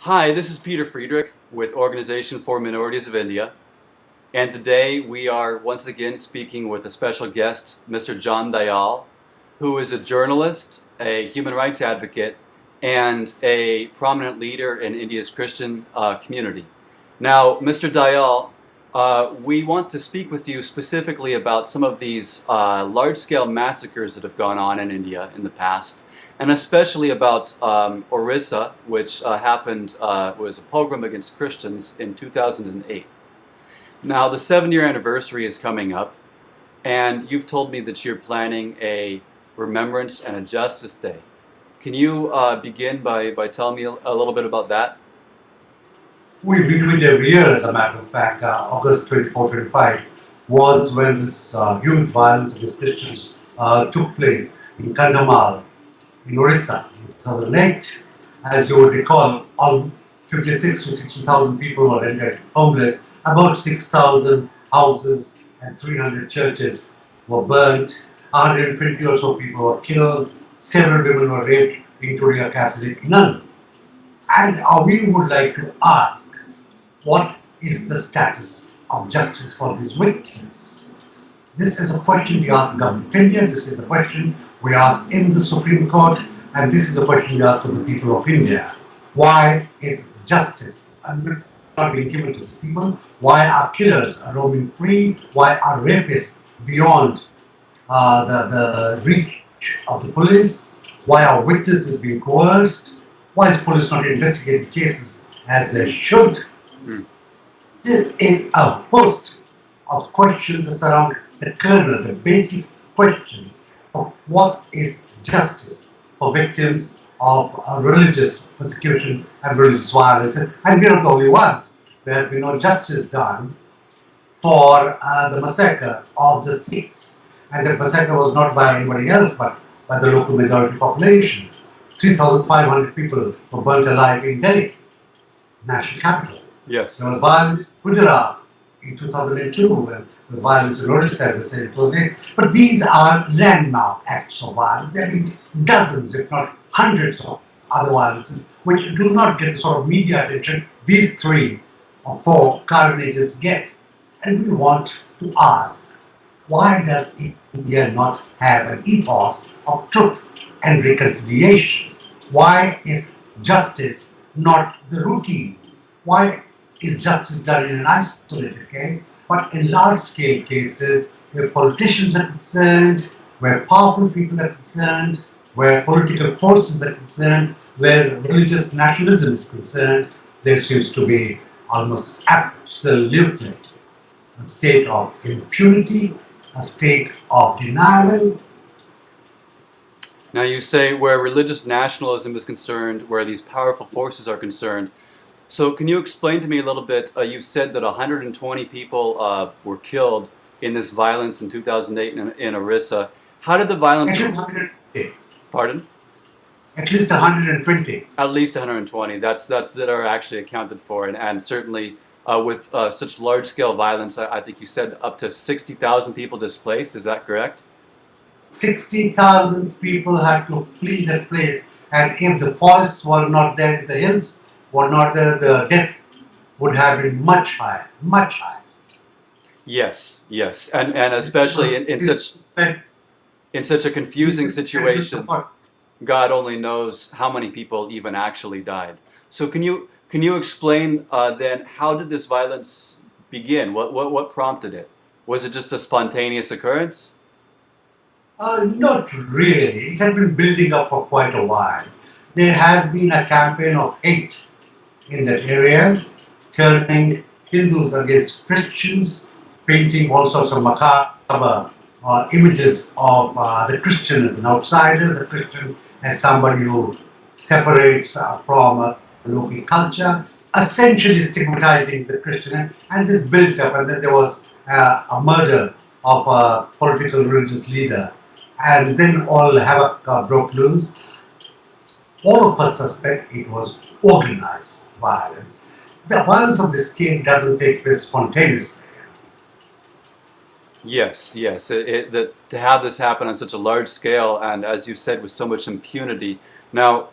Hi, this is Peter Friedrich with Organization for Minorities of India, and today we are once again speaking with a special guest, Mr. John Dayal, who is a journalist, a human rights advocate, and a prominent leader in India's Christian community. Now, Mr. Dayal, we want to speak with you specifically about some of these large-scale massacres that have gone on in India in the past, and especially about Orissa, which was a pogrom against Christians in 2008. Now, the 7-year anniversary is coming up, and you've told me that you're planning a Remembrance and a Justice Day. Can you begin by telling me a little bit about that? We do it every year, as a matter of fact. August 24-25 was when this huge violence against Christians took place in Kandhamal, in Orissa, in 2008. As you would recall, all 56 to 60,000 people were rendered homeless. About 6,000 houses and 300 churches were burnt. 120 or so people were killed. Several women were raped, including a Catholic nun. And we would like to ask, what is the status of justice for these victims? This is a question we ask the government of India, this is a question we ask in the Supreme Court, and this is a question we ask of the people of India. Why is justice not being given to these people? Why are killers roaming free? Why are rapists beyond the reach of the police? Why are witnesses being coerced? Why is police not investigating cases as they should? There is a host of questions that surround the kernel, the basic question of what is justice for victims of religious persecution and religious violence. And we are not the only ones. There has been no justice done for the massacre of the Sikhs. And that massacre was not by anybody else but by the local majority population. 3,500 people were burnt alive in Delhi, national capital. Yes. There was violence in Gujarat in 2002, and there was violence in Orissa, as I said, in 2008. But these are landmark acts of violence. There have been dozens, if not hundreds, of other violences which do not get the sort of media attention these 3 or 4 carnages get. And we want to ask, why does India not have an ethos of truth and reconciliation? Why is justice not the routine? Why is justice done in an isolated case, but in large-scale cases where politicians are concerned, where powerful people are concerned, where political forces are concerned, where religious nationalism is concerned, there seems to be almost absolutely a state of impunity, a state of denial. Now, you say where religious nationalism is concerned, where these powerful forces are concerned. So can you explain to me a little bit, you said that 120 people were killed in this violence in 2008 in Orissa. How did the violence... At least 120. Pardon? At least 120. At least 120. That's that are actually accounted for. And certainly with such large-scale violence, I think you said up to 60,000 people displaced. Is that correct? 60,000 people had to flee that place. And if the forests were not there, if the hills were not there, the death would have been much higher, much higher. Yes, yes, and especially in such a confusing situation, God only knows how many people even actually died. So can you explain then, how did this violence begin? What prompted it? Was it just a spontaneous occurrence? Not really. It had been building up for quite a while. There has been a campaign of hate in that area, turning Hindus against Christians, painting all sorts of macabre images of the Christian as an outsider, the Christian as somebody who separates from a local culture, essentially stigmatizing the Christian. And this built up, and then there was a murder of a political religious leader, and then all havoc broke loose. All of us suspect it was organized violence. The violence of this scale doesn't take place spontaneously. Yes, yes. To have this happen on such a large scale, and as you said, with so much impunity. Now,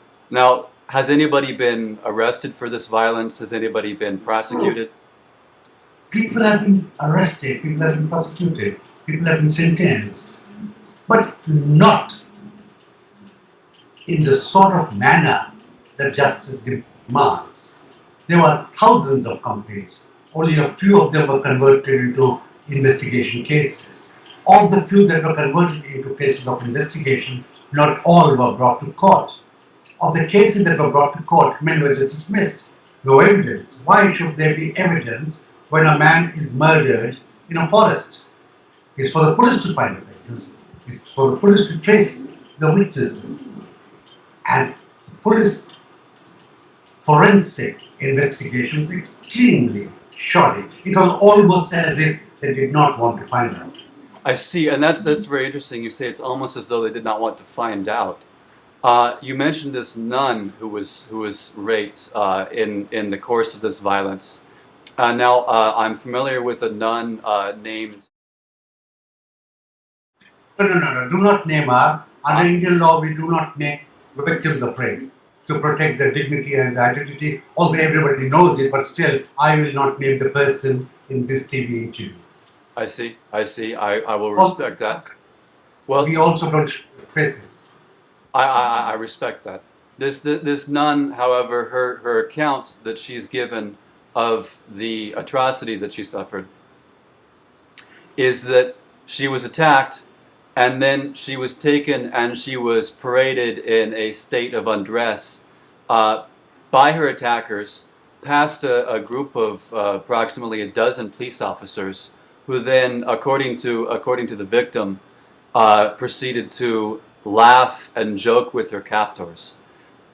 Has anybody been arrested for this violence? Has anybody been prosecuted? People have been arrested, people have been prosecuted, people have been sentenced, but not in the sort of manner that justice demands. There were thousands of complaints. Only a few of them were converted into investigation cases. Of the few that were converted into cases of investigation, not all were brought to court. Of the cases that were brought to court, many were just dismissed. No evidence. Why should there be evidence when a man is murdered in a forest? It's for the police to find evidence. It's for the police to trace the witnesses. And the police forensic investigation was extremely shoddy. It was almost as if they did not want to find out. I see, and that's very interesting. You say it's almost as though they did not want to find out. You mentioned this nun who was raped in the course of this violence. Now, I'm familiar with a nun named. No. Do not name her. Under Indian law, we do not name victims of rape to protect their dignity and identity. Although everybody knows it, but still, I will not name the person in this TV interview. I see. I will respect that. Well, we also don't show faces. I respect that. This nun, however, her account that she's given of the atrocity that she suffered is that she was attacked and then she was taken and she was paraded in a state of undress by her attackers past a group of approximately a dozen police officers who then, according to the victim, proceeded to laugh and joke with her captors.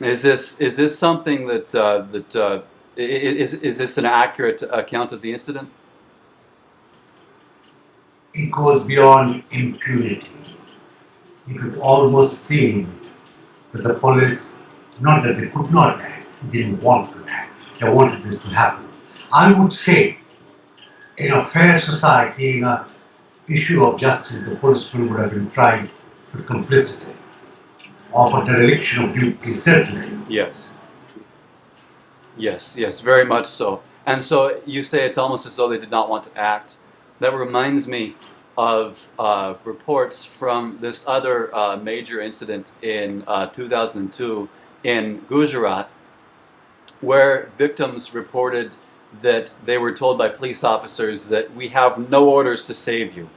Is this something that is this an accurate account of the incident? It goes beyond impunity. It would almost seem that the police, not that they could not act, didn't want to act. They wanted this to happen. I would say, in a fair society, in an issue of justice, the policeman would have been tried for complicity or for dereliction of duty, certainly. Yes, very much so. And so you say it's almost as though they did not want to act. That reminds me of reports from this other major incident in 2002 in Gujarat, where victims reported that they were told by police officers that we have no orders to save you,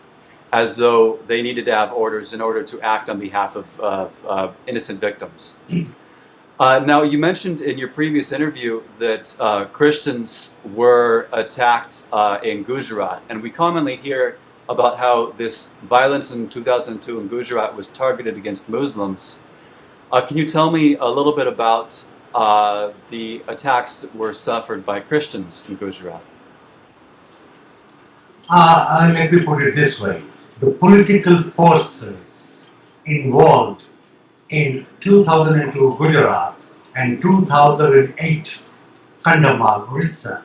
as though they needed to have orders in order to act on behalf of innocent victims. Now, you mentioned in your previous interview that Christians were attacked in Gujarat, and we commonly hear about how this violence in 2002 in Gujarat was targeted against Muslims. Can you tell me a little bit about the attacks that were suffered by Christians in Gujarat? Let me put it this way. The political forces involved in 2002 Gujarat and 2008 Kandhamal, Orissa,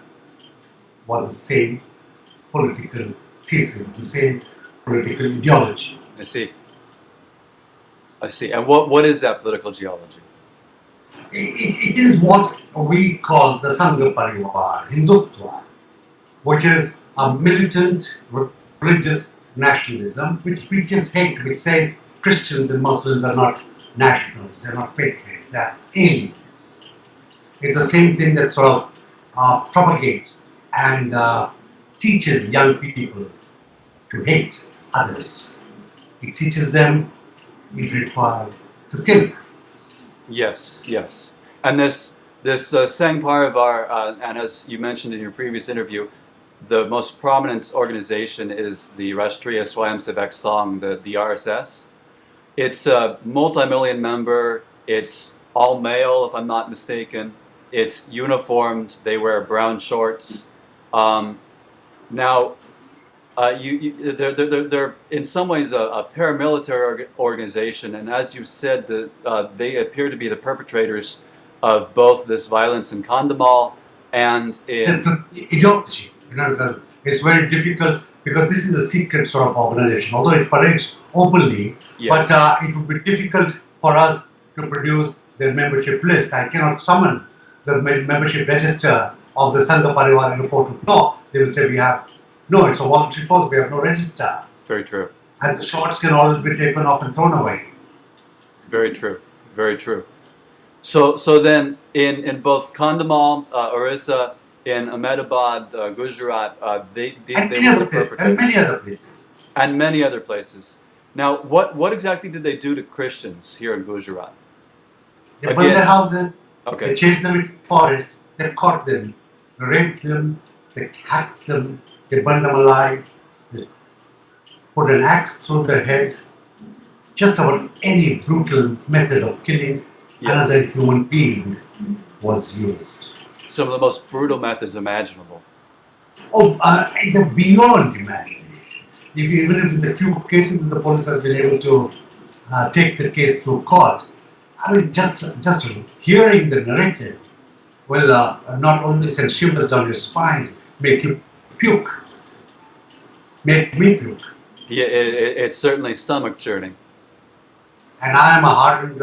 was the same political thesis, the same political ideology. I see. And what is that political geology? It is what we call the Sangha Parivar, Hindutva, which is a militant religious nationalism, which preaches hate, which says Christians and Muslims are not nationals, they're not patriots, they're aliens. It's the same thing that sort of propagates and teaches young people to hate others. It teaches them it required to kill. Yes. And this Sangh Parivar, and as you mentioned in your previous interview, the most prominent organization is the Rashtriya Swayamsevak Sangh, the RSS. It's a multi-million member. It's all male, if I'm not mistaken. It's uniformed. They wear brown shorts. Now, they're in some ways a paramilitary organization, and as you said, they appear to be the perpetrators of both this violence in Kandhamal and in the ideology. Because it's very difficult, because this is a secret sort of organization, although it parades openly, yes. But it would be difficult for us to produce their membership list. I cannot summon the membership register of the Sangha Parivar in a court of law. They will say, no, it's a voluntary force, we have no register. Very true. And the shorts can always be taken off and thrown away. Very true. Very true. So then in both Kandhamal, Orissa, in Ahmedabad, Gujarat, they And were many the other places. And perpetrators. many other places. And many other places. Now, what exactly did they do to Christians here in Gujarat? They burned their houses, Okay. they chased them into the forest, they caught them, they raped them, they hacked them, they burned them alive, they put an axe through their head. Just about any brutal method of killing another Yes. human being was used. Some of the most brutal methods imaginable. Oh, the beyond imagination. Even if in the few cases that the police has been able to take the case through court, I mean, just hearing the narrative will not only send shivers down your spine, make you puke, make me puke. Yeah, it's certainly stomach churning. And I am a hardened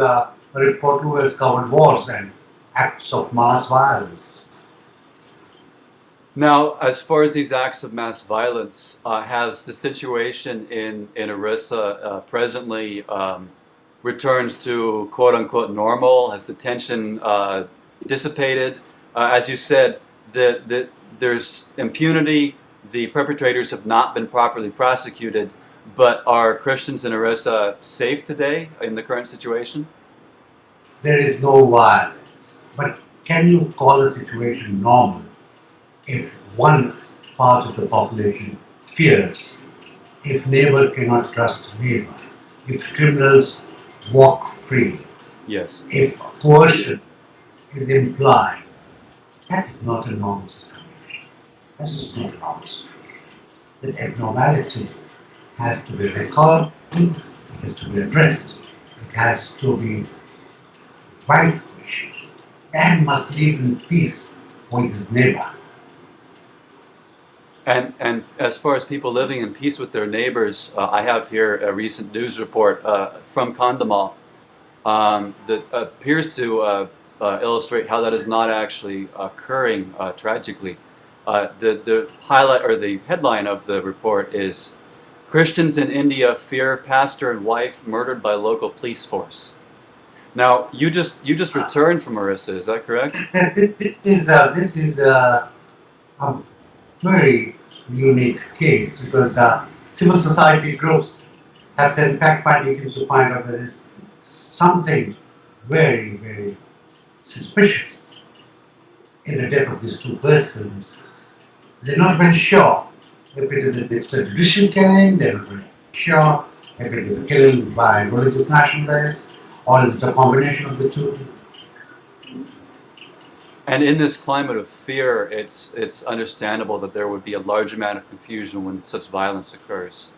reporter who has covered wars and acts of mass violence. Now, as far as these acts of mass violence, has the situation in Orissa presently returned to quote unquote normal? Has the tension dissipated? As you said, there's impunity. The perpetrators have not been properly prosecuted. But are Christians in Orissa safe today in the current situation? There is no violence. But can you call a situation normal if one part of the population fears, if neighbor cannot trust neighbor, if criminals walk free, Yes. if coercion is implied? That is not a normal situation. That is not a normal situation. The abnormality has to be recorded, it has to be addressed, it has to be vanquished. Man must live in peace with his neighbor. And as far as people living in peace with their neighbors, I have here a recent news report from Kandhamal that appears to illustrate how that is not actually occurring tragically. The highlight or the headline of the report is Christians in India fear pastor and wife murdered by local police force. Now, you just returned from Orissa, is that correct? This is a very unique case because civil society groups have sent fact-finding teams to find out there is something very, very suspicious in the death of these two persons. They're not very sure if it is an extrajudicial killing, they're not very sure if it is a killing by religious nationalists, or is it a combination of the two? And in this climate of fear, it's understandable that there would be a large amount of confusion when such violence occurs.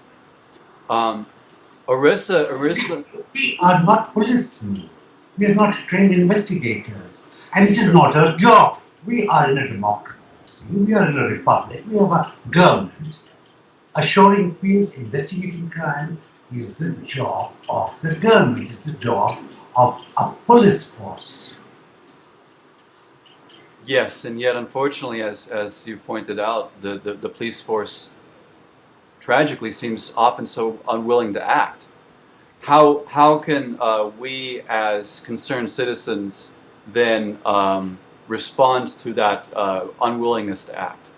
Orissa. We are not policemen. We are not trained investigators. And it is not our job. We are in a democracy. We are in a republic. We have a government. Assuring peace, investigating crime is the job of the government. It's the job of a police force. Yes, and yet unfortunately, as you pointed out, the police force tragically seems often so unwilling to act. How can we as concerned citizens then respond to that unwillingness to act?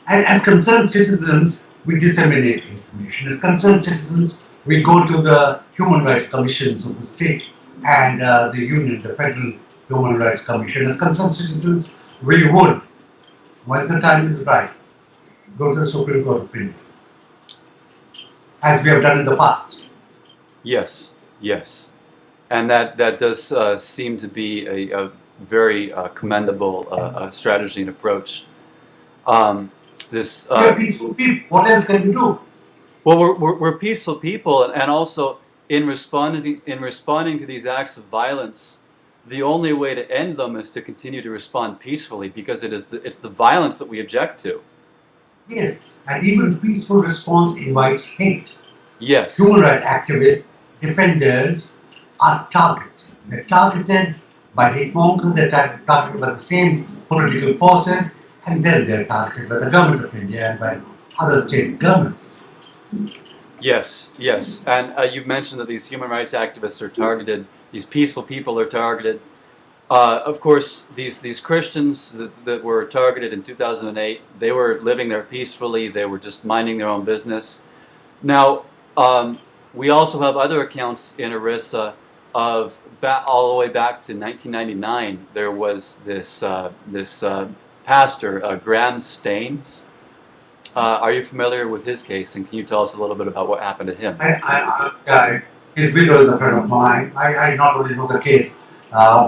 And as concerned citizens, we disseminate information. As concerned citizens, we go to the human rights commissions of the state and the union, the federal Human Rights Commission. As concerned citizens, we would, when the time is right, go to the Supreme Court of India, as we have done in the past. Yes, yes, and that does seem to be a very commendable strategy and approach. We are peaceful people. What else can we do? Well, we're peaceful people, and also in responding to these acts of violence, the only way to end them is to continue to respond peacefully, because it's the violence that we object to. Yes, and even peaceful response invites hate. Yes. Human rights activists, defenders, are targeted. They're targeted by hitmonkers, they're targeted by the same political forces, and then they're targeted by the government of India and by other state governments. Yes, yes. And you've mentioned that these human rights activists are targeted, these peaceful people are targeted. Of course, these Christians that were targeted in 2008, they were living there peacefully, they were just minding their own business. Now, we also have other accounts in Orissa of all the way back to 1999. There was this pastor, Graham Staines. Are you familiar with his case, and can you tell us a little bit about what happened to him? His widow is a friend of mine. I not only know the case,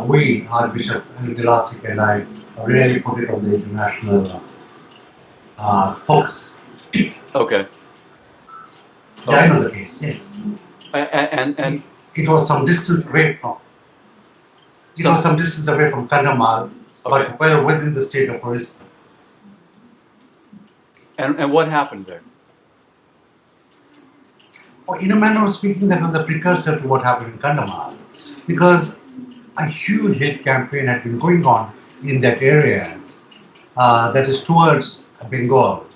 we, Archbishop Elastic and I, really put it on the international focus. Okay. Yeah, I know the case, yes. And it was some distance away from. It was some distance away from Kandhamal, but well within the state of Orissa. And what happened there? Well, in a manner of speaking, that was a precursor to what happened in Kandhamal, because a huge hate campaign had been going on in that area, that is towards Bengal.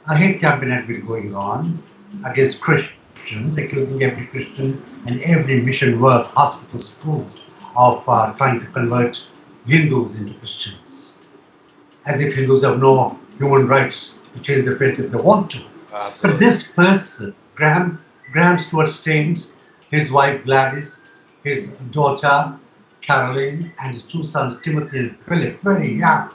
A hate campaign had been going on against Christians, accusing every Christian and every mission work, hospitals, schools, of trying to convert Hindus into Christians, as if Hindus have no human rights to change their faith if they want to. Absolutely. But this person, Graham Stuart Staines, his wife Gladys, his daughter Caroline, and his two sons Timothy and Philip, very young.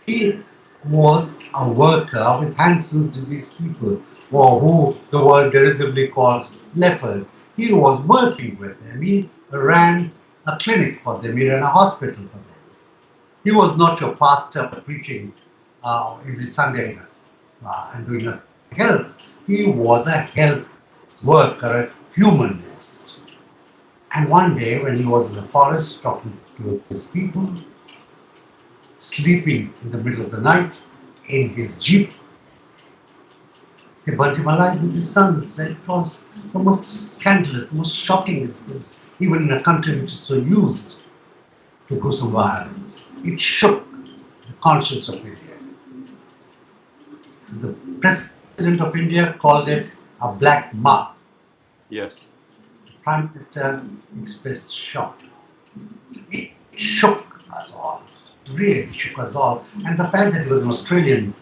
He was a worker with Hansen's disease people, or who the world derisively calls lepers. He was working with them. He ran a clinic for them. He ran a hospital for them. He was not your pastor preaching every Sunday and doing a health. He was a health worker, a humanist. And one day when he was in the forest talking to his people, sleeping in the middle of the night in his jeep, they burnt him alive with his sons. It was the most scandalous, the most shocking instance, even in a country which is so used to gruesome violence. It shook the conscience of India. The President of India called it a black mark. Yes. The Prime Minister expressed shock. It shook us all. It really shook us all. And the fact that he was an Australian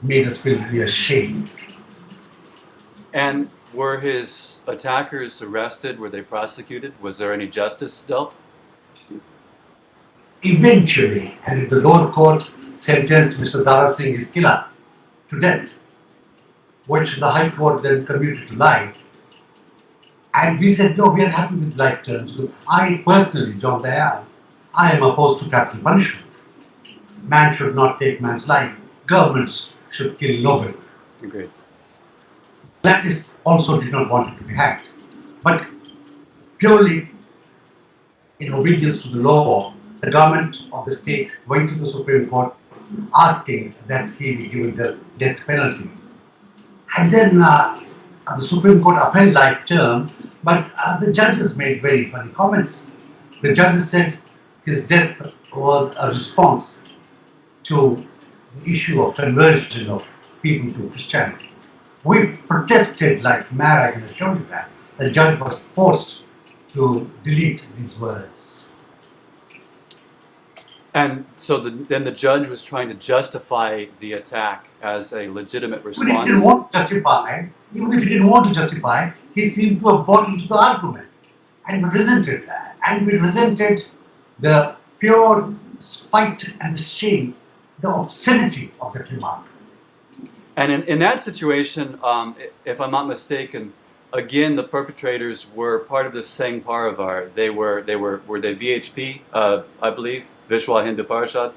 made us feel really ashamed. And were his attackers arrested? Were they prosecuted? Was there any justice dealt? Eventually, and the lower court sentenced Mr. Dara Singh Iskila to death, which the High Court then commuted to life. And we said, no, we are happy with life terms, because I personally, John Dayal, I am opposed to capital punishment. Man should not take man's life. Governments should kill nobody. Agreed. Gladys also did not want it to be hacked. But purely in obedience to the law, the government of the state went to the Supreme Court asking that he be given the death penalty. And then the Supreme Court upheld life term, but the judges made very funny comments. The judges said his death was a response to the issue of conversion of people to Christianity. We protested like mad, I can assure you that. The judge was forced to delete these words. And so then the judge was trying to justify the attack as a legitimate response. Even if he didn't want to justify, he seemed to have bought into the argument. And we resented that. And we resented the pure spite and the shame, the obscenity of that remark. And in that situation, if I'm not mistaken, again, the perpetrators were part of the Sangh Parivar. Were they VHP, I believe, Vishwa Hindu Parishad?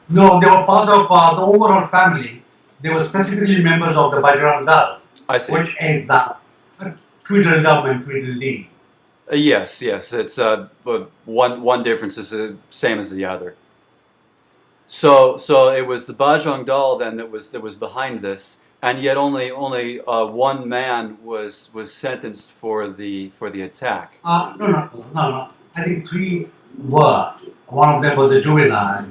No, they were part of the overall family. They were specifically members of the Bajrang Dal, I see. which is the Tweedledum and Tweedledee. Yes. It's but one difference is the same as the other. So it was the Bajrang Dal then that was behind this, and yet only one man was sentenced for the attack. No. I think three were. One of them was a juvenile,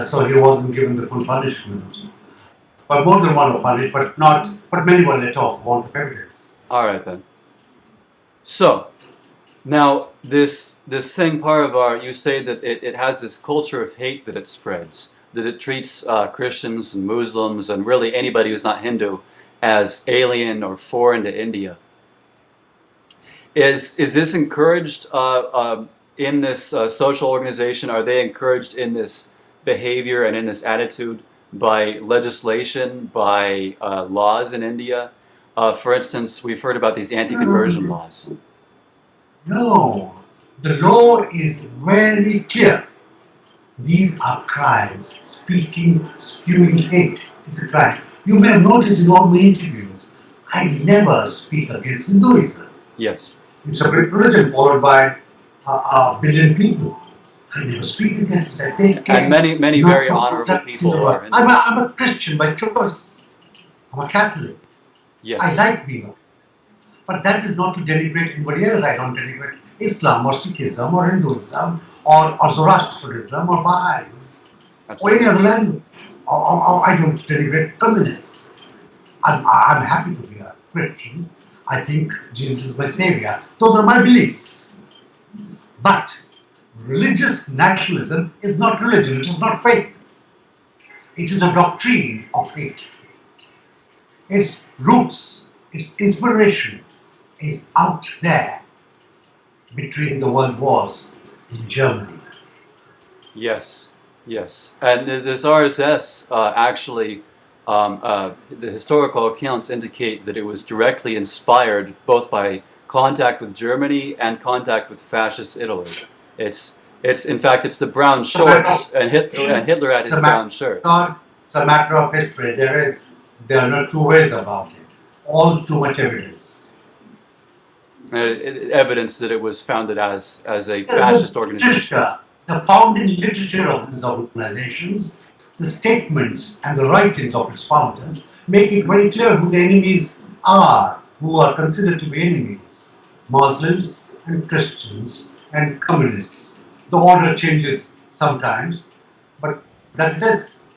so he wasn't given the full punishment. But more than one were punished, but not. But many were let off for want of evidence. All right then. So now this Singh you say that it has this culture of hate that it spreads, that it treats Christians and Muslims and really anybody who's not Hindu as alien or foreign to India. Is this encouraged in this social organization? Are they encouraged in this behavior and in this attitude by legislation, by laws in India? For instance, we've heard about these anti-conversion laws. No, the law is very clear. These are crimes. Spewing hate is a crime. You may have noticed in all my interviews, I never speak against Hinduism. Yes. It's a great religion followed by a billion people. I never speak against it. I take care. And many not very to honorable protect people Hindu. are. I'm a Christian by choice. I'm a Catholic. Yes. I like being a. But that is not to denigrate anybody else. I don't denigrate Islam or Sikhism or Hinduism or Zoroastrianism or Baha'is or any other language. Or I don't denigrate communists. I'm happy to be a Christian. I think Jesus is my savior. Those are my beliefs. But religious nationalism is not religion. It is not faith. It is a doctrine of faith. Its roots, its inspiration is out there between the world wars in Germany. Yes, yes. And this RSS actually, the historical accounts indicate that it was directly inspired both by contact with Germany and contact with fascist Italy. It's in fact it's the brown shorts, and Hitler had his brown shirts. It's a matter of history. There are no two ways about it. All too much evidence. Evidence that it was founded as a fascist organization. The founding literature of these organizations, the statements and the writings of its founders make it very clear who the enemies are, who are considered to be enemies. Muslims and Christians and communists. The order changes sometimes, but that it is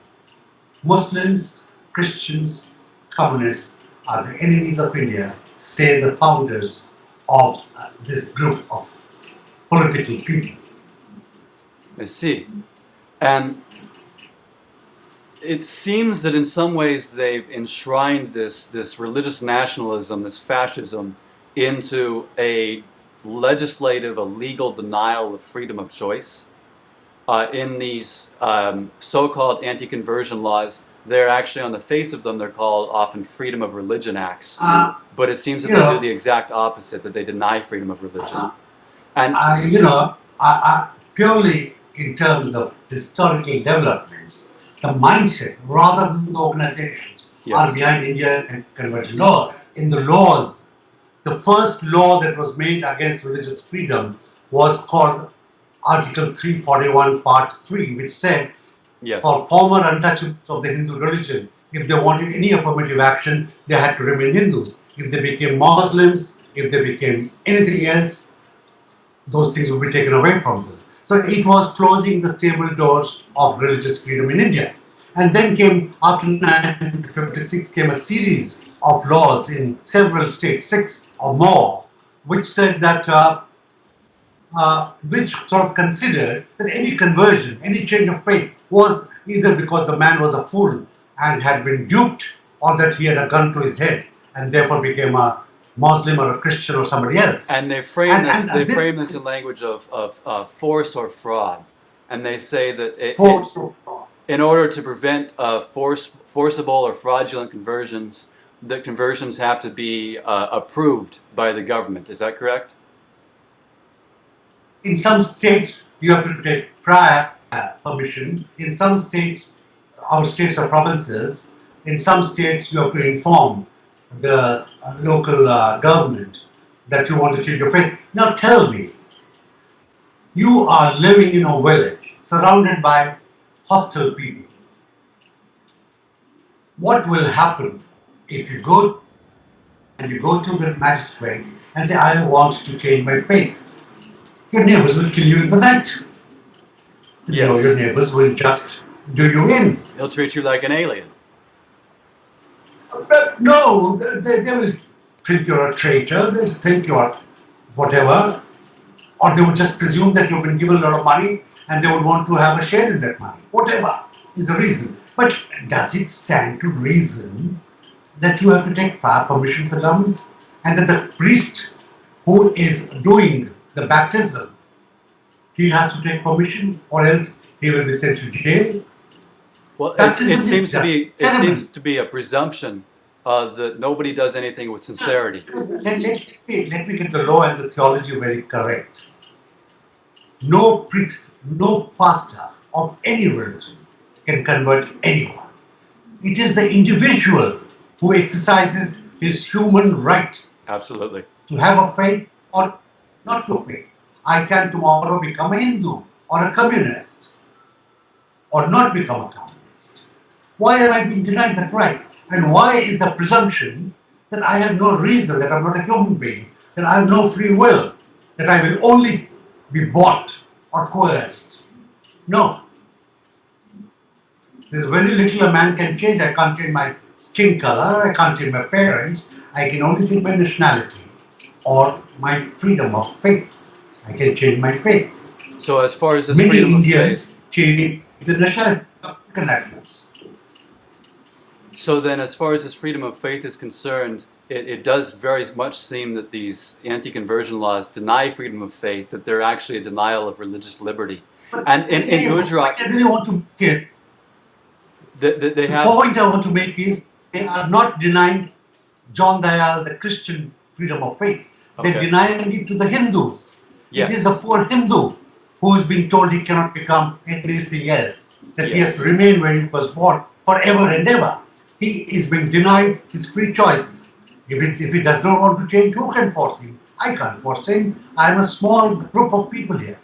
Muslims, Christians, communists are the enemies of India, say the founders of this group of political people. I see. And it seems that in some ways they've enshrined this religious nationalism, this fascism, into a legislative, a legal denial of freedom of choice. In these so-called anti-conversion laws, they're actually, on the face of them, they're called often freedom of religion acts. But it seems that they do the exact opposite, that they deny freedom of religion. And purely in terms of historical developments, the mindset rather than the organizations are behind India's anti-conversion laws. In the laws, the first law that was made against religious freedom was called Article 341, Part 3, which said for former untouchables of the Hindu religion, if they wanted any affirmative action, they had to remain Hindus. If they became Muslims, if they became anything else, those things would be taken away from them. So it was closing the stable doors of religious freedom in India. And then came, after 1956, came a series of laws in several states, 6 or more, which said that, which sort of considered that any conversion, any change of faith was either because the man was a fool and had been duped, or that he had a gun to his head and therefore became a Muslim or a Christian or somebody else. And they frame this in language of force or fraud. And they say that in order to prevent forcible or fraudulent conversions, the conversions have to be approved by the government. Is that correct? In some states, you have to take prior permission. In some states, our states are provinces. In some states, you have to inform the local government that you want to change your faith. Now tell me, you are living in a village surrounded by hostile people. What will happen if you go and you go to the magistrate and say, I want to change my faith? Your neighbors will kill you in the night. Your Yes. neighbors will just do you in. He'll treat you like an alien. But no, they will think you're a traitor, they'll think you're whatever, or they would just presume that you've been given a lot of money and they would want to have a share in that money. Whatever is the reason. But does it stand to reason that you have to take prior permission from the government and that the priest who is doing the baptism, he has to take permission or else he will be sent to jail? Well, Baptism is just it ceremony. seems to be a presumption that nobody does anything with sincerity. Let me get the law and the theology very correct. No priest, no pastor of any religion can convert anyone. It is the individual who exercises his human right Absolutely. to have a faith or not to faith. I can tomorrow become a Hindu or a communist or not become a communist. Why am I being denied that right? And why is the presumption that I have no reason, that I'm not a human being, that I have no free will, that I will only be bought or coerced? No. There's very little a man can change. I can't change my skin color, I can't change my parents, I can only change my nationality or my freedom of faith. I can change my faith. So as far as this Many freedom of faith, Indians change the nationality of African nationals. so then as far as this freedom of faith is concerned, it does very much seem that these anti-conversion laws deny freedom of faith, that they're actually a denial of religious liberty. And in Gujarat, What I really want to make is, they the have, point I want to make is, they are not denying John Dayal the Christian freedom of faith. They're okay, denying it to the Hindus. It is the yes, poor Hindu who is being told he cannot become anything else, that he has yes. to remain where he was born forever and ever. He is being denied his free choice. If he does not want to change, who can force him? I can't force him. I am a small group of people here.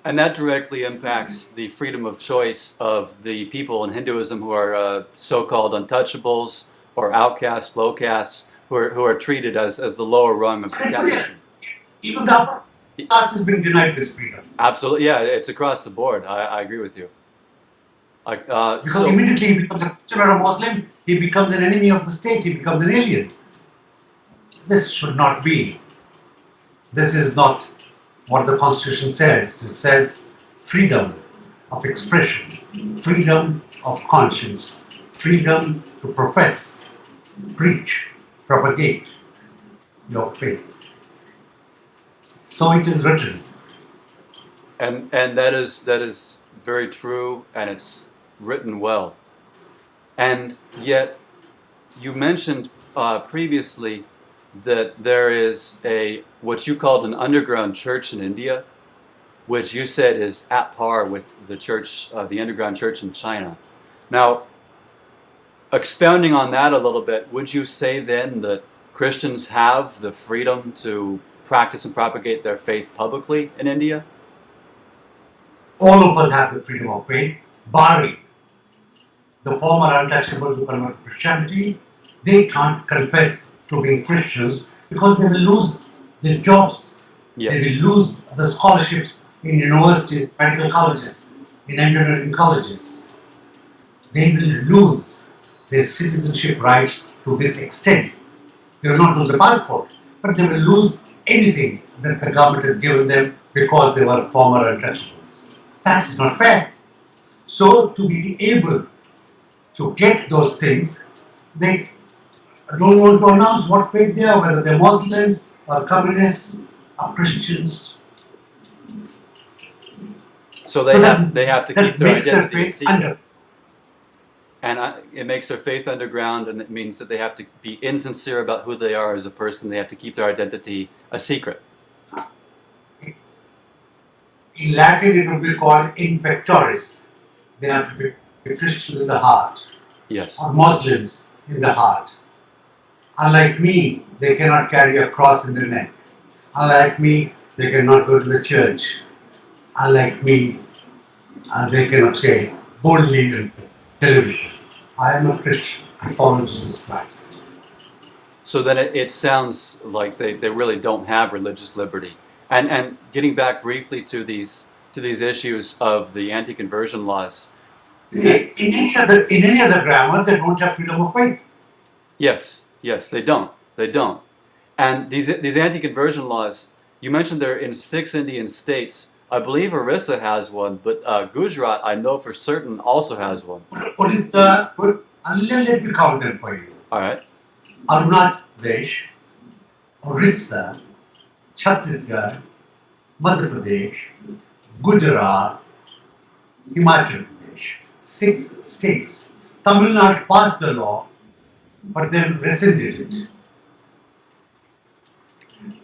And that directly impacts the freedom of choice of the people in Hinduism who are so-called untouchables or outcasts, low castes, who are treated as the lower rung of the caste system. Yes, even the upper caste has been denied this freedom. Absolutely, yeah, it's across the board. I agree with you. Because So, immediately he becomes a Christian or a Muslim, he becomes an enemy of the state, he becomes an alien. This should not be. This is not what the Constitution says. It says freedom of expression, freedom of conscience, freedom to profess, preach, propagate your faith. So it is written. and that is very true, and it's written well. And yet, you mentioned previously that there is a what you called an underground church in India, which you said is at par with the church, the underground church in China. Now, expounding on that a little bit, would you say then that Christians have the freedom to practice and propagate their faith publicly in India? All of us have the freedom of faith, barring the former untouchables who convert to Christianity. They can't confess to being Christians because they will lose their jobs. Yes. They will lose the scholarships in universities, medical colleges, in engineering colleges. They will lose their citizenship rights to this extent. They will not lose the passport, but they will lose anything that the government has given them because they were former untouchables. That is not fair. So, to be able to get those things, they don't want to announce what faith they are, whether they're Muslims or communists or Christians. So they have to keep that their makes their identity a faith secret. under. And it makes their faith underground, and it means that they have to be insincere about who they are as a person. They have to keep their identity a secret. In Latin, it would be called in pectoris. They have to be Christians in the heart, Yes. or Muslims in the heart. Unlike me, they cannot carry a cross in their neck. Unlike me, they cannot go to the church. Unlike me, they cannot say boldly on television. I am a Christian. I follow Jesus Christ. So then it sounds like they really don't have religious liberty. And getting back briefly to these issues of the anti-conversion laws. See, in any other grammar, they don't have freedom of faith. Yes, they don't. They don't. And these anti-conversion laws, you mentioned they're in 6 Indian states. I believe Orissa has one, but Gujarat, I know for certain, also has one. Orissa, let me count them for you. All right. Arunachal Pradesh, Orissa, Chhattisgarh, Madhya Pradesh, Gujarat, Himachal Pradesh. 6 states. Tamil Nadu passed the law, but then rescinded it.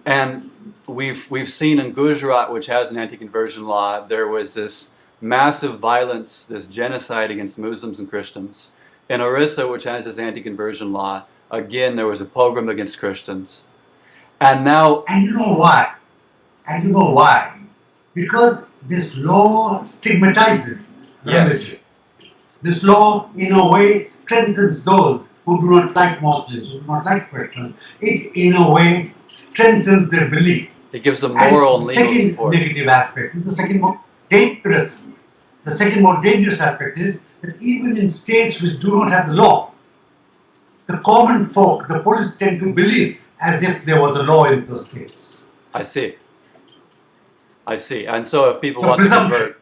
And we've seen in Gujarat, which has an anti-conversion law, there was this massive violence, this genocide against Muslims and Christians. In Orissa, which has this anti-conversion law, again there was a pogrom against Christians. And now, And you know why? Because this law stigmatizes Yes. religion. This law, in a way, strengthens those who do not like Muslims, who do not like Christians. It, in a way, strengthens their belief. it gives them moral and the legal second support. negative aspect, the second more dangerous aspect is that even in states which do not have the law, the common folk, the police tend to believe as if there was a law in those states. I see. And so if people So want to presumption.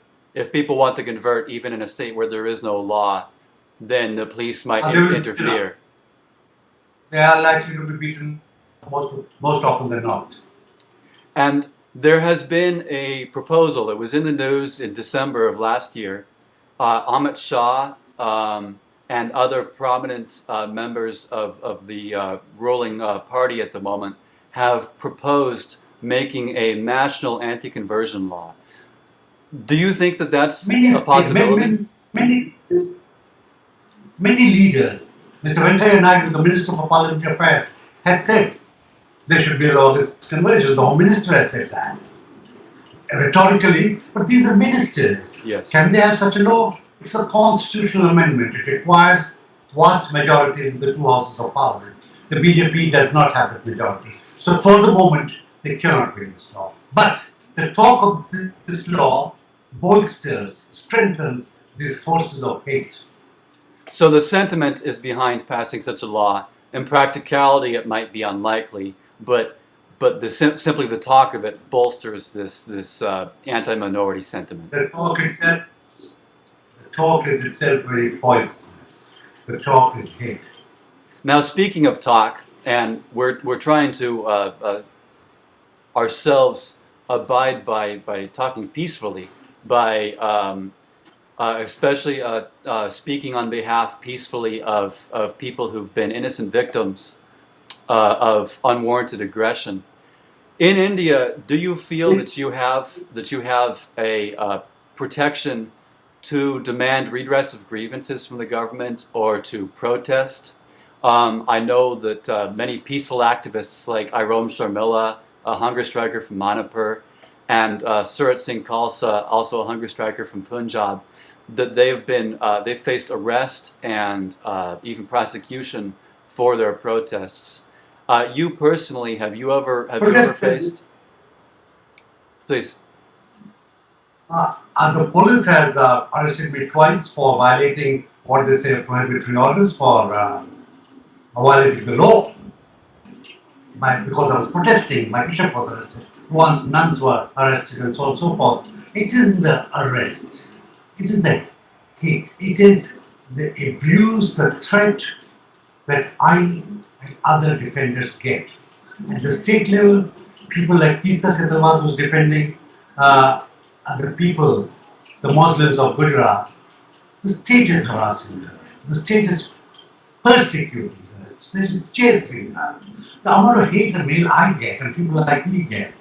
convert, even in a state where there is no law, then the police might They will- interfere. They are likely to be beaten most often than not. And there has been a proposal. It was in the news in December of last year. Amit Shah and other prominent members of the ruling party at the moment have proposed making a national anti-conversion law. Do you think that that's a possibility? Many leaders, Mr. Venkaiah Naidu, the Minister for Parliamentary Affairs, has said there should be a law against conversion. The Home Minister has said that. Rhetorically, but these are ministers. Yes. Can they have such a law? It's a constitutional amendment. It requires vast majorities in the 2 houses of parliament. The BJP does not have that majority. So for the moment, they cannot bring this law. But the talk of this law bolsters, strengthens these forces of hate. So the sentiment is behind passing such a law. In practicality, it might be unlikely, but simply the talk of it bolsters this anti-minority sentiment. The talk is itself very poisonous. The talk is hate. Now, speaking of talk, and we're trying to ourselves abide by talking peacefully, by especially speaking on behalf peacefully of people who've been innocent victims of unwarranted aggression. In India, do you feel that you have a protection to demand redress of grievances from the government or to protest? I know that many peaceful activists like Irom Sharmila, a hunger striker from Manipur, and Surat Singh Khalsa, also a hunger striker from Punjab, that they've faced arrest and even prosecution for their protests. You personally, have you ever faced? Please. The police has arrested me twice for violating what they say prohibitory orders, for violating the law. Because I was protesting, my bishop was arrested. Once nuns were arrested and so on and so forth. It isn't the arrest. It is the hate. It is the abuse, the threat that I and other defenders get. At the state level, people like Tista Setalwad, who's defending the people, the Muslims of Gujarat, the state is harassing her. The state is persecuting her. The state is chasing her. The amount of hate and mail I get, and people like me get.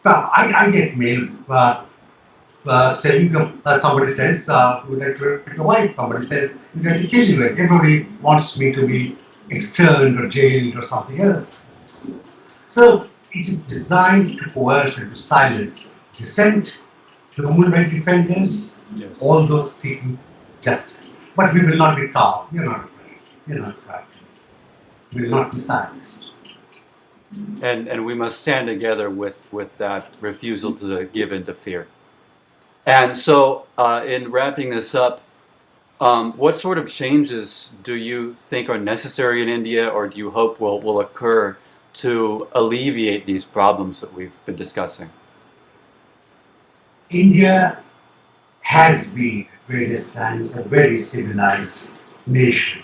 I get mail saying, somebody says, we'd like to take your wife. Somebody says, we'd like to kill you. And everybody wants me to be externed or jailed or something else. So it is designed to coerce and to silence dissent, human rights defenders, Yes. all those seeking justice. But we will not be cowed. We are not afraid. We are not frightened. We will not be silenced. And we must stand together with that refusal to give in to fear. And so, in wrapping this up, what sort of changes do you think are necessary in India, or do you hope will occur to alleviate these problems that we've been discussing? India has been at various times a very civilized nation.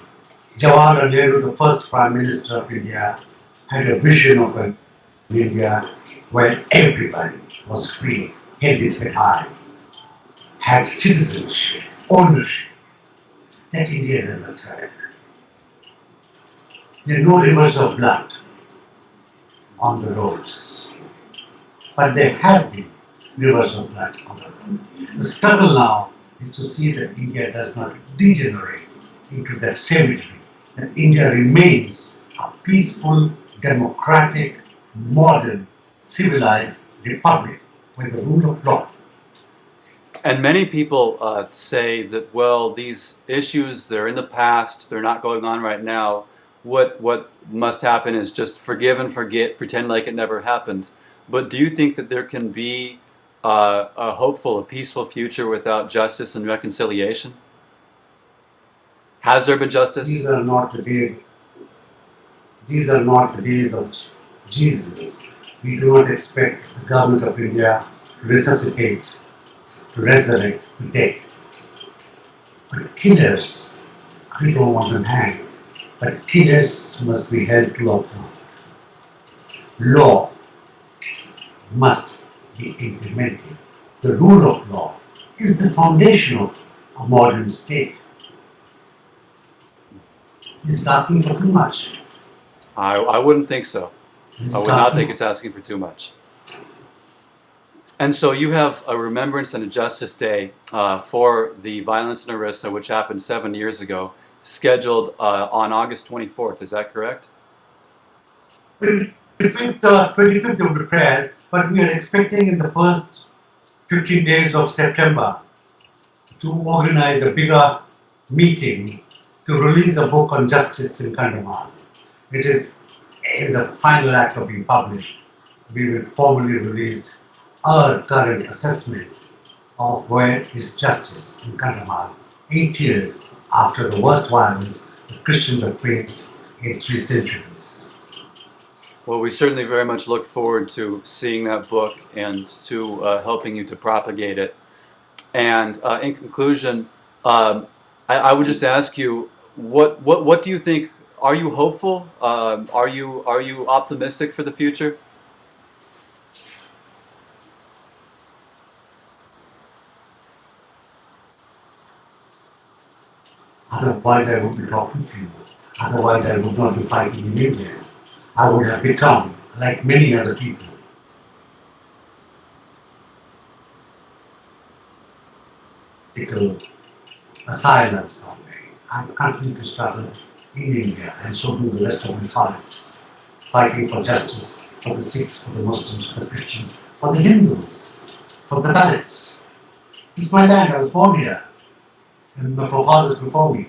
Jawaharlal Nehru, the first Prime Minister of India, had a vision of an India where everybody was free, held its head high, had citizenship, ownership. That India is under threat. There are no rivers of blood on the roads, but there have been rivers of blood on the road. The struggle now is to see that India does not degenerate into that cemetery, that India remains a peaceful, democratic, modern, civilized republic with the rule of law. And many people say that, well, these issues, they're in the past, they're not going on right now. What must happen is just forgive and forget, pretend like it never happened. But do you think that there can be a hopeful, a peaceful future without justice and reconciliation? Has there been justice? These are not the days. These are not the days of Jesus. We do not expect the government of India to resuscitate, to resurrect the dead. But killers, we don't want them hanged, but killers must be held to account. Law must be implemented. The rule of law is the foundation of a modern state. Is it asking for too much? I wouldn't think so. I would not think it's asking for too much. And so you have a Remembrance and a Justice Day for the violence in Orissa, which happened 7 years ago, scheduled on August 24th. Is that correct? 25th of the prayers, but we are expecting in the first 15 days of September to organize a bigger meeting to release a book on justice in Kandhamal. It is in the final act of being published. We will formally release our current assessment of where is justice in Kandhamal 8 years after the worst violence that Christians have faced in 3 centuries. Well, we certainly very much look forward to seeing that book and to helping you to propagate it. And in conclusion, I would just ask you, what do you think? Are you hopeful? Are you optimistic for the future? Otherwise, I would be talking to you. Otherwise, I would not be fighting in India. I would have become like many other people. Political asylum somewhere. I continue to struggle in India, and so do the rest of my colleagues, fighting for justice for the Sikhs, for the Muslims, for the Christians, for the Hindus, for the Dalits. It's my land. I was born here, and my forefathers before me.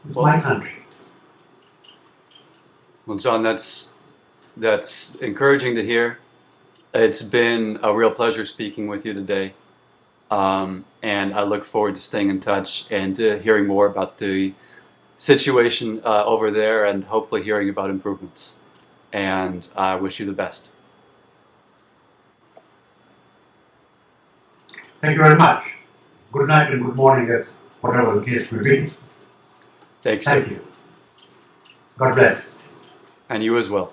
It's my country. Well, John, that's encouraging to hear. It's been a real pleasure speaking with you today. And I look forward to staying in touch and hearing more about the situation over there and hopefully hearing about improvements. And I wish you the best. Thank you very much. Good night and good morning, as whatever the case may be. Thanks. Thank you. God bless. And you as well.